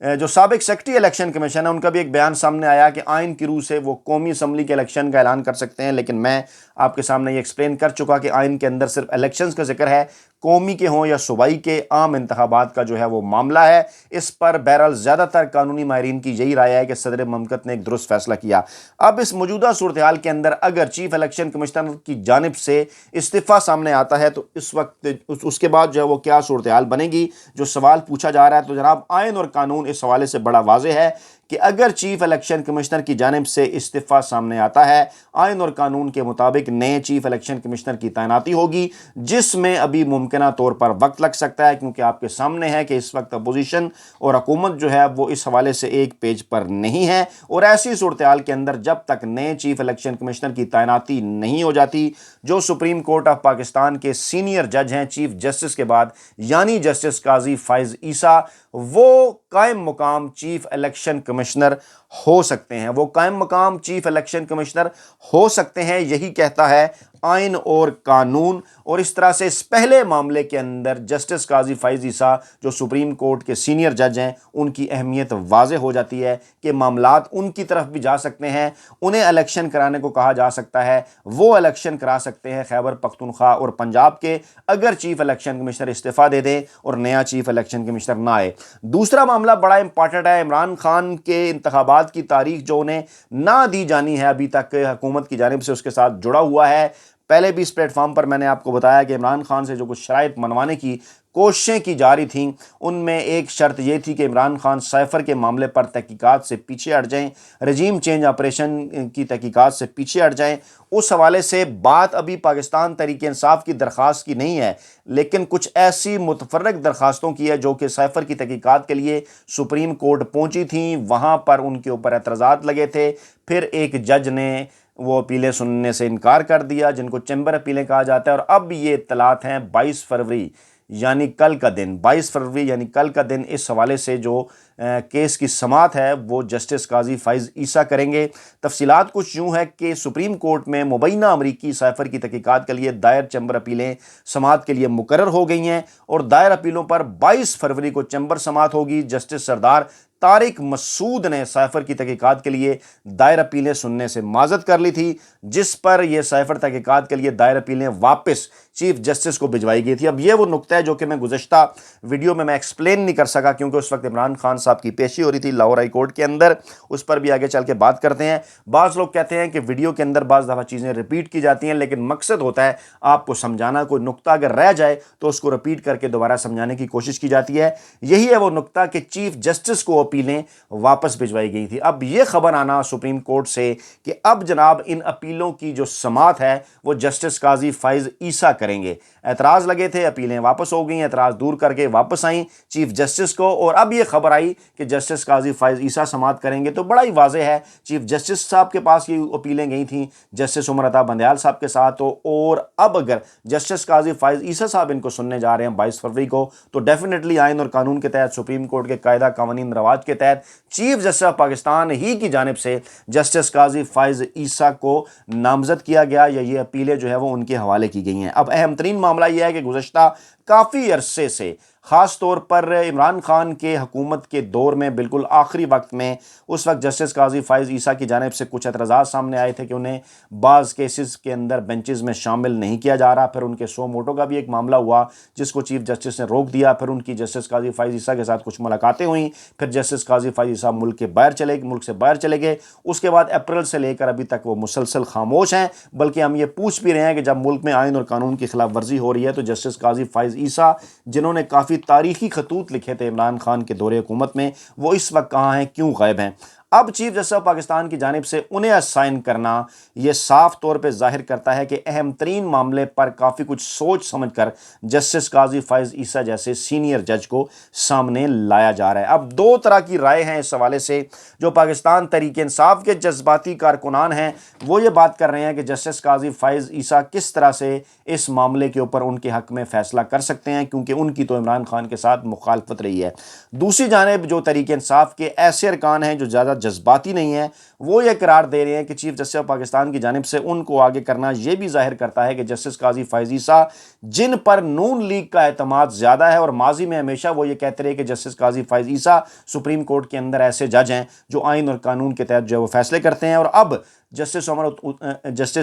جو سابق secretary election commission ہے ان کا بھی ایک بیان سامنے آیا کہ آئین کی روح سے وہ قومی اسمبلی کے الیکشن کا اعلان کر سکتے ہیں، لیکن میں آپ کے سامنے یہ ایکسپلین کر چکا کہ آئین کے اندر صرف الیکشنز کا ذکر ہے، قومی کے ہوں یا صوبائی کے عام انتخابات کا جو ہے وہ معاملہ ہے۔ اس پر بہرحال زیادہ تر قانونی ماہرین کی یہی رائے ہے کہ صدر مملکت نے ایک درست فیصلہ کیا۔ اب اس موجودہ صورتحال کے اندر اگر چیف الیکشن کمشنر کی جانب سے استعفیٰ سامنے آتا ہے تو اس وقت اس کے بعد جو ہے وہ کیا صورتحال بنے گی، جو سوال پوچھا جا رہا ہے۔ تو جناب آئین اور قانون اس حوالے سے بڑا واضح ہے کہ اگر چیف الیکشن کمشنر کی جانب سے استعفیٰ سامنے آتا ہے، آئین اور قانون کے مطابق نئے چیف الیکشن کمشنر کی تعیناتی ہوگی، جس میں ابھی ممکنہ طور پر وقت لگ سکتا ہے، کیونکہ آپ کے سامنے ہے کہ اس وقت اپوزیشن اور حکومت جو ہے وہ اس حوالے سے ایک پیج پر نہیں ہے، اور ایسی صورتحال کے اندر جب تک نئے چیف الیکشن کمشنر کی تعیناتی نہیں ہو جاتی، جو سپریم کورٹ آف پاکستان کے سینئر جج ہیں چیف جسٹس کے بعد، یعنی جسٹس قاضی فائز عیسیٰ، وہ قائم مقام چیف الیکشن کمشنر ہو سکتے ہیں، وہ قائم مقام چیف الیکشن کمشنر ہو سکتے ہیں، یہی کہتا ہے آئین اور قانون۔ اور اس طرح سے اس پہلے معاملے کے اندر جسٹس قاضی فائز عیسیٰ جو سپریم کورٹ کے سینئر جج ہیں، ان کی اہمیت واضح ہو جاتی ہے کہ معاملات ان کی طرف بھی جا سکتے ہیں، انہیں الیکشن کرانے کو کہا جا سکتا ہے، وہ الیکشن کرا سکتے ہیں خیبر پختونخوا اور پنجاب کے، اگر چیف الیکشن کمشنر استعفیٰ دے دیں اور نیا چیف الیکشن کمشنر نہ آئے۔ دوسرا معاملہ بڑا امپارٹنٹ ہے، عمران خان کے انتخابات کی تاریخ جو انہیں نہ دی جانی ہے ابھی تک حکومت کی جانب سے، اس کے ساتھ جڑا ہوا ہے۔ پہلے بھی اس پلیٹ فارم پر میں نے آپ کو بتایا کہ عمران خان سے جو کچھ شرائط منوانے کی کوششیں کی جاری تھیں، ان میں ایک شرط یہ تھی کہ عمران خان سائفر کے معاملے پر تحقیقات سے پیچھے ہٹ جائیں، رجیم چینج آپریشن کی تحقیقات سے پیچھے ہٹ جائیں۔ اس حوالے سے بات ابھی پاکستان تحریک انصاف کی درخواست کی نہیں ہے، لیکن کچھ ایسی متفرق درخواستوں کی ہے جو کہ سائفر کی تحقیقات کے لیے سپریم کورٹ پہنچی تھیں، وہاں پر ان کے اوپر اعتراضات لگے تھے، پھر ایک جج نے وہ اپیلیں سننے سے انکار کر دیا، جن کو چیمبر اپیلیں کہا جاتا ہے، اور اب یہ اطلاعات ہیں 22 فروری یعنی کل کا دن، 22 فروری یعنی کل کا دن اس حوالے سے جو کیس کی سماعت ہے وہ جسٹس قاضی فائز عیسیٰ کریں گے۔ تفصیلات کچھ یوں ہے کہ سپریم کورٹ میں مبینہ امریکی سائفر کی تحقیقات کے لیے دائر چیمبر اپیلیں سماعت کے لیے مقرر ہو گئی ہیں، اور دائر اپیلوں پر 22 فروری کو چیمبر سماعت ہوگی۔ جسٹس سردار طارق مسعود نے سائفر کی تحقیقات کے لیے دائر اپیلیں سننے سے معذرت کر لی تھی، جس پر یہ سائفر تحقیقات کے لیے دائر اپیلیں واپس چیف جسٹس کو بھجوائی گئی تھی۔ اب یہ وہ نقطہ ہے جو کہ میں گزشتہ ویڈیو میں ایکسپلین نہیں کر سکا، کیونکہ اس وقت عمران خان صاحب کی پیشی ہو رہی تھی لاہور ہائی کورٹ کے اندر، اس پر بھی آگے چل کے بات کرتے ہیں۔ بعض لوگ کہتے ہیں کہ ویڈیو کے اندر بعض دفعہ چیزیں ریپیٹ کی جاتی ہیں، لیکن مقصد ہوتا ہے آپ کو سمجھانا، کوئی نقطہ اگر رہ جائے تو اس کو ریپیٹ کر کے دوبارہ سمجھانے کی کوشش کی جاتی ہے۔ یہی ہے وہ نقطہ کہ چیف جسٹس کو اپیلیں واپس بھجوائی گئی تھی۔ اب یہ خبر آنا سپریم کورٹ سے کہ اب جناب ان اپیلوں کی جو سماعت ہے وہ جسٹس قاضی فائز عیسیٰ کریں گے۔ اعتراض لگے تھے، اپیلیں واپس ہو گئیں، اعتراض دور کر کے واپس آئیں چیف جسٹس کو، اور اب یہ خبر آئی کہ جسٹس قاضی فائز عیسیٰ سماعت کریں گے، تو بڑا ہی واضح ہے چیف جسٹس صاحب کے پاس یہ اپیلیں گئی تھیں جسٹس عمر عطا بندیال صاحب کے ساتھ، اور اب اگر جسٹس قاضی فائز عیسیٰ صاحب ان کو سننے جا رہے ہیں 22 فروری کو، تو ڈیفینیٹلی آئین اور قانون کے تحت، سپریم کورٹ کے قاعدہ قوانین رواج کے تحت چیف جسٹس آف پاکستان ہی کی جانب سے جسٹس قاضی فائز عیسیٰ کو نامزد کیا گیا، یا یہ اپیلیں جو ہے وہ ان کے حوالے کی گئی ہیں۔ اب اہم ترین معاملہ یہ ہے کہ گزشتہ کافی عرصے سے، خاص طور پر عمران خان کے حکومت کے دور میں بالکل آخری وقت میں، اس وقت جسٹس قاضی فائز عیسیٰ کی جانب سے کچھ اعتراضات سامنے آئے تھے کہ انہیں بعض کیسز کے اندر بینچز میں شامل نہیں کیا جا رہا، پھر ان کے سو موٹو کا بھی ایک معاملہ ہوا جس کو چیف جسٹس نے روک دیا، پھر ان کی جسٹس قاضی فائز عیسیٰ کے ساتھ کچھ ملاقاتیں ہوئیں، پھر جسٹس قاضی فائز عیسیٰ ملک سے باہر چلے گئے۔ اس کے بعد اپریل سے لے کر ابھی تک وہ مسلسل خاموش ہیں، بلکہ ہم یہ پوچھ بھی رہے ہیں کہ جب ملک میں آئین اور قانون کی خلاف ورزی ہو رہی ہے تو جسٹس قاضی فائز عیسیٰ، جنہوں نے کافی تاریخی خطوط لکھے تھے عمران خان کے دور حکومت میں، وہ اس وقت کہاں ہیں، کیوں غائب ہیں؟ اب چیف جسٹس آف پاکستان کی جانب سے انہیں اسائن کرنا یہ صاف طور پہ ظاہر کرتا ہے کہ اہم ترین معاملے پر کافی کچھ سوچ سمجھ کر جسٹس قاضی فائز عیسیٰ جیسے سینئر جج کو سامنے لایا جا رہا ہے۔ اب دو طرح کی رائے ہیں اس حوالے سے، جو پاکستان تحریک انصاف کے جذباتی کارکنان ہیں وہ یہ بات کر رہے ہیں کہ جسٹس قاضی فائز عیسیٰ کس طرح سے اس معاملے کے اوپر ان کے حق میں فیصلہ کر سکتے ہیں، کیونکہ ان کی تو عمران خان کے ساتھ مخالفت رہی ہے۔ دوسری جانب جو تحریک انصاف کے ایسے ارکان ہیں جو زیادہ جذباتی نہیں ہیں، وہ یہ قرار دے رہے ہیں کہ چیف جسٹس آف پاکستان کی جانب سے ان کو آگے کرنا یہ بھی ظاہر کرتا ہے کہ جسٹس قاضی فائز عیسیٰ جن پر نون لیگ کا اعتماد زیادہ ہے، اور ماضی میں ہمیشہ وہ یہ کہتے رہے کہ جسٹس قاضی فائز عیسیٰ سپریم کورٹ کے اندر ایسے جج ہیں جو آئین اور قانون کے تحت جو ہے وہ فیصلے کرتے ہیں، اور اب justice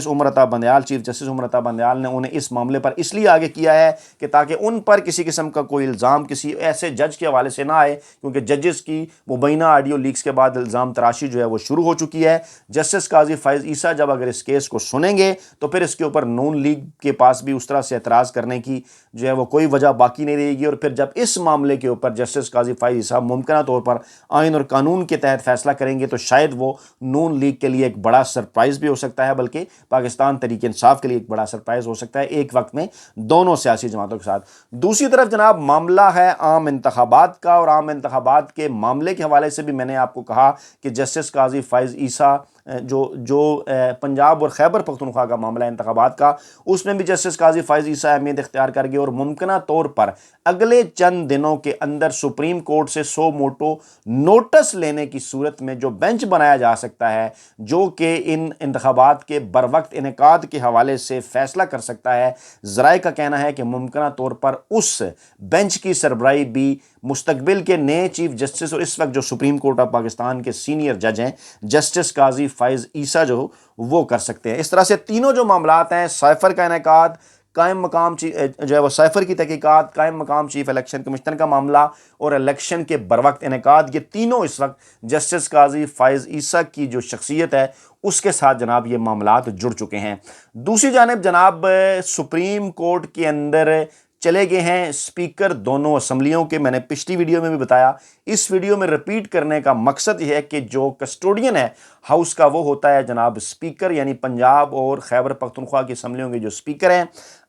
Umar Ata Bandial, chief justice Umar Ata Bandial نے انہیں اس معاملے پر اس لیے آگے کیا ہے کہ تاکہ ان پر کسی قسم کا کوئی الزام کسی ایسے جج کے حوالے سے نہ آئے، کیونکہ ججز کی مبینہ آڈیو لیکس کے بعد الزام تراشی جو ہے وہ شروع ہو چکی ہے۔ جسٹس قاضی فائز عیسیٰ جب اگر اس کیس کو سنیں گے تو پھر اس کے اوپر نون لیگ کے پاس بھی اس طرح سے اعتراض کرنے کی جو ہے وہ کوئی وجہ باقی نہیں رہے گی، اور پھر جب اس معاملے کے اوپر جسٹس قاضی فائز عیسیٰ ممکنہ طور پر آئین اور قانون کے تحت فیصلہ کریں گے تو شاید وہ نون لیگ کے لیے ایک بڑا سرپرائز بھی ہو سکتا ہے، بلکہ پاکستان تحریک انصاف کے لیے ایک بڑا سرپرائز ہو سکتا ہے ایک وقت میں دونوں سیاسی جماعتوں کے ساتھ۔ دوسری طرف جناب معاملہ ہے عام انتخابات کا، اور عام انتخابات کے معاملے کے حوالے سے بھی میں نے آپ کو کہا کہ جسٹس قاضی فائز عیسیٰ جو پنجاب اور خیبر پختونخوا کا معاملہ ہے انتخابات کا، اس میں بھی جسٹس قاضی فائز عیسیٰ اہمیت اختیار کر گئے، اور ممکنہ طور پر اگلے چند دنوں کے اندر سپریم کورٹ سے سو موٹو نوٹس لینے کی صورت میں جو بینچ بنایا جا سکتا ہے جو کہ ان انتخابات کے بروقت انعقاد کے حوالے سے فیصلہ کر سکتا ہے، ذرائع کا کہنا ہے کہ ممکنہ طور پر اس بینچ کی سربراہی بھی مستقبل کے نئے چیف جسٹس اور اس وقت جو سپریم کورٹ آف پاکستان کے سینئر جج ہیں جسٹس قاضی فائز عیسیٰ جو وہ کر سکتے ہیں۔ اس طرح سے تینوں جو معاملات ہیں، سائفر کا انعقاد، قائم مقام جو ہے وہ سائفر کی تحقیقات، قائم مقام چیف الیکشن کمشنر کا معاملہ اور الیکشن کے بروقت انعقاد، یہ تینوں اس وقت جسٹس قاضی فائز عیسیٰ کی جو شخصیت ہے اس کے ساتھ جناب یہ معاملات جڑ چکے ہیں۔ دوسری جانب جناب سپریم کورٹ کے اندر چلے گئے ہیں اسپیکر دونوں اسمبلیوں کے، میں نے پچھلی ویڈیو میں بھی بتایا، اس ویڈیو میں ریپیٹ کرنے کا مقصد یہ ہے کہ جو کسٹوڈین ہے ہاؤس کا وہ ہوتا ہے جناب اسپیکر، یعنی پنجاب اور خیبر پختونخوا کی اسمبلیوں کے جو اسپیکر ہیں۔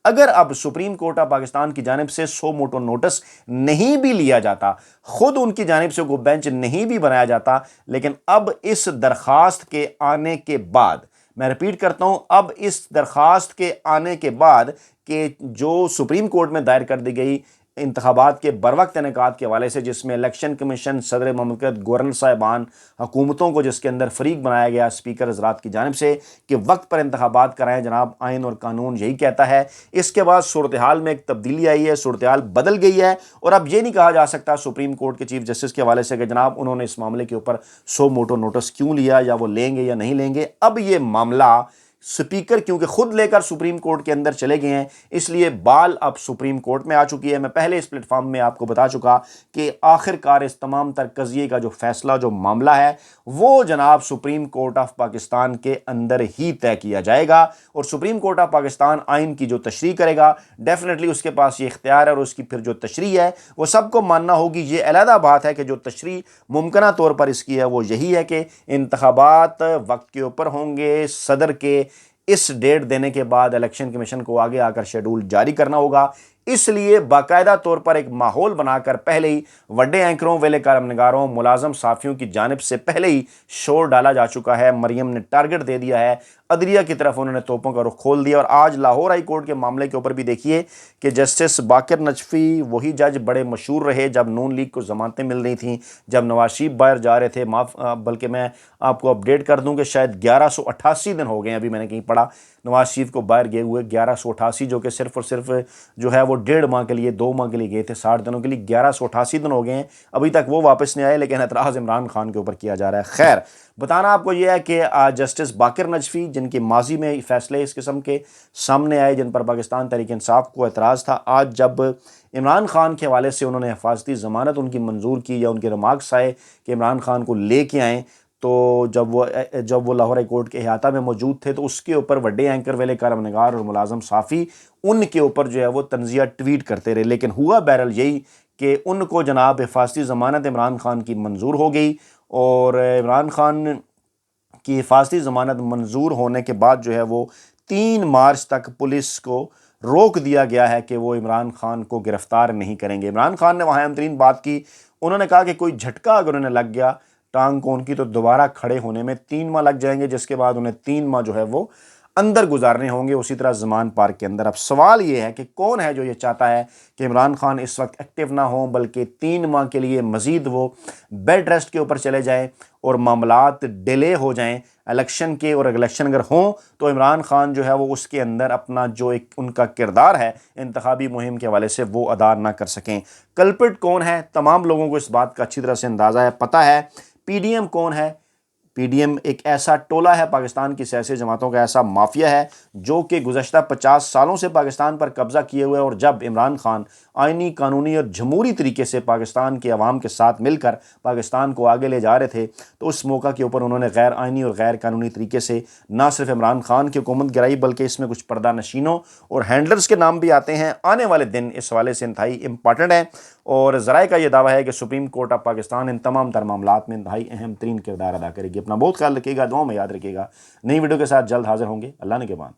اگر اب سپریم کورٹ آف پاکستان کی جانب سے سو موٹو نوٹس نہیں بھی لیا جاتا، خود ان کی جانب سے کوئی بینچ نہیں بھی بنایا جاتا، لیکن اب اس درخواست کے آنے کے بعد، میں ریپیٹ کرتا ہوں، اب اس درخواست کے آنے کے بعد کہ جو سپریم کورٹ میں دائر کر دی گئی انتخابات کے بروقت انعقاد کے حوالے سے، جس میں الیکشن کمیشن، صدر مملکت، گورنر صاحبان، حکومتوں کو جس کے اندر فریق بنایا گیا اسپیکر حضرات کی جانب سے کہ وقت پر انتخابات کرائیں، جناب آئین اور قانون یہی کہتا ہے۔ اس کے بعد صورتحال میں ایک تبدیلی آئی ہے، صورتحال بدل گئی ہے، اور اب یہ نہیں کہا جا سکتا سپریم کورٹ کے چیف جسٹس کے حوالے سے کہ جناب انہوں نے اس معاملے کے اوپر سو موٹو نوٹس کیوں لیا، یا وہ لیں گے یا نہیں لیں گے۔ اب یہ معاملہ سپیکر کیونکہ خود لے کر سپریم کورٹ کے اندر چلے گئے ہیں، اس لیے بال اب سپریم کورٹ میں آ چکی ہے۔ میں پہلے اس پلیٹ فارم میں آپ کو بتا چکا کہ آخر کار اس تمام تر قضیے کا جو فیصلہ، جو معاملہ ہے، وہ جناب سپریم کورٹ آف پاکستان کے اندر ہی طے کیا جائے گا، اور سپریم کورٹ آف پاکستان آئین کی جو تشریح کرے گا ڈیفینیٹلی اس کے پاس یہ اختیار ہے، اور اس کی پھر جو تشریح ہے وہ سب کو ماننا ہوگی۔ یہ علیحدہ بات ہے کہ جو تشریح ممکنہ طور پر اس کی ہے وہ یہی ہے کہ انتخابات وقت کے اوپر ہوں گے، صدر کے اس ڈیٹ دینے کے بعد الیکشن کمیشن کو آگے آ کر شیڈول جاری کرنا ہوگا۔ اس لیے باقاعدہ طور پر ایک ماحول بنا کر پہلے ہی وڈے اینکروں، ویلے کالم نگاروں، ملازم صحافیوں کی جانب سے پہلے ہی شور ڈالا جا چکا ہے۔ مریم نے ٹارگٹ دے دیا ہے، عدلیہ کی طرف انہوں نے توپوں کا رخ کھول دیا، اور آج لاہور ہائی کورٹ کے معاملے کے اوپر بھی دیکھیے کہ جسٹس باقر نجفی وہی جج بڑے مشہور رہے جب نون لیگ کو ضمانتیں مل رہی تھیں، جب نواز شریف باہر جا رہے تھے، بلکہ میں آپ کو اپڈیٹ کر دوں کہ شاید 1188 دن ہو گئے ہیں، ابھی میں نے کہیں پڑھا نواز شریف کو باہر گئے ہوئے 1188، جو کہ صرف اور صرف جو ہے وہ 1.5 ماہ کے لیے، 2 ماہ کے لیے گئے تھے، 60 دنوں کے لیے 1188 دن ہو گئے ہیں، ابھی تک وہ واپس نہیں آئے، لیکن اعتراض عمران خان کے اوپر کیا جا رہا ہے۔ خیر، بتانا آپ کو یہ ہے کہ جسٹس باقر نجفی جن کے ماضی میں فیصلے اس قسم کے سامنے آئے جن پر پاکستان تحریک انصاف کو اعتراض تھا، آج جب عمران خان کے حوالے سے انہوں نے حفاظتی ضمانت ان کی منظور کی، یا ان کے ریمارکس آئے کہ عمران خان کو لے کے آئیں، تو جب وہ لاہور ہائی کورٹ کے احاطہ میں موجود تھے تو اس کے اوپر وڈے اینکر، ویلے کالم نگار اور ملازم صحافی ان کے اوپر جو ہے وہ طنزیہ ٹویٹ کرتے رہے، لیکن ہوا بہرحال یہی کہ ان کو جناب حفاظتی ضمانت عمران خان کی منظور ہو گئی، اور عمران خان کی حفاظتی ضمانت منظور ہونے کے بعد جو ہے وہ 3 مارچ تک پولیس کو روک دیا گیا ہے کہ وہ عمران خان کو گرفتار نہیں کریں گے۔ عمران خان نے وہاں اہم ترین بات کی، انہوں نے کہا کہ کوئی جھٹکا اگر انہیں لگ گیا ٹانگ کو ان کی تو دوبارہ کھڑے ہونے میں 3 ماہ لگ جائیں گے، جس کے بعد انہیں 3 ماہ جو ہے وہ اندر گزارنے ہوں گے، اسی طرح زمان پارک کے اندر۔ اب سوال یہ ہے کہ کون ہے جو یہ چاہتا ہے کہ عمران خان اس وقت ایکٹیو نہ ہوں، بلکہ 3 ماہ کے لیے مزید وہ بیڈ ریسٹ کے اوپر چلے جائیں اور معاملات ڈیلے ہو جائیں الیکشن کے، اور الیکشن اگر ہوں تو عمران خان جو ہے وہ اس کے اندر اپنا جو ایک ان کا کردار ہے انتخابی مہم کے حوالے سے وہ ادا نہ کر سکیں۔ کلپٹ کون ہے؟ تمام لوگوں کو اس بات کا اچھی طرح سے اندازہ ہے، پتہ ہے۔ پی ڈی ایم کون ہے؟ پی ڈی ایم ایک ایسا ٹولہ ہے پاکستان کی سیاسی جماعتوں کا، ایسا مافیا ہے جو کہ گزشتہ 50 سالوں سے پاکستان پر قبضہ کیے ہوئے، اور جب عمران خان آئینی، قانونی اور جمہوری طریقے سے پاکستان کے عوام کے ساتھ مل کر پاکستان کو آگے لے جا رہے تھے تو اس موقع کے اوپر انہوں نے غیر آئینی اور غیر قانونی طریقے سے نہ صرف عمران خان کی حکومت گرائی، بلکہ اس میں کچھ پردہ نشینوں اور ہینڈلرز کے نام بھی آتے ہیں۔ آنے والے دن اس حوالے سے انتہائی امپارٹنٹ ہیں، اور ذرائع کا یہ دعویٰ ہے کہ سپریم کورٹ آف پاکستان ان تمام تر معاملات میں انتہائی اہم ترین کردار ادا کرے گی۔ اپنا بہت خیال رکھیے گا، دعاؤں میں یاد رکھیے گا۔ نئی ویڈیو کے ساتھ جلد حاضر ہوں گے۔ اللہ نے کے بعد۔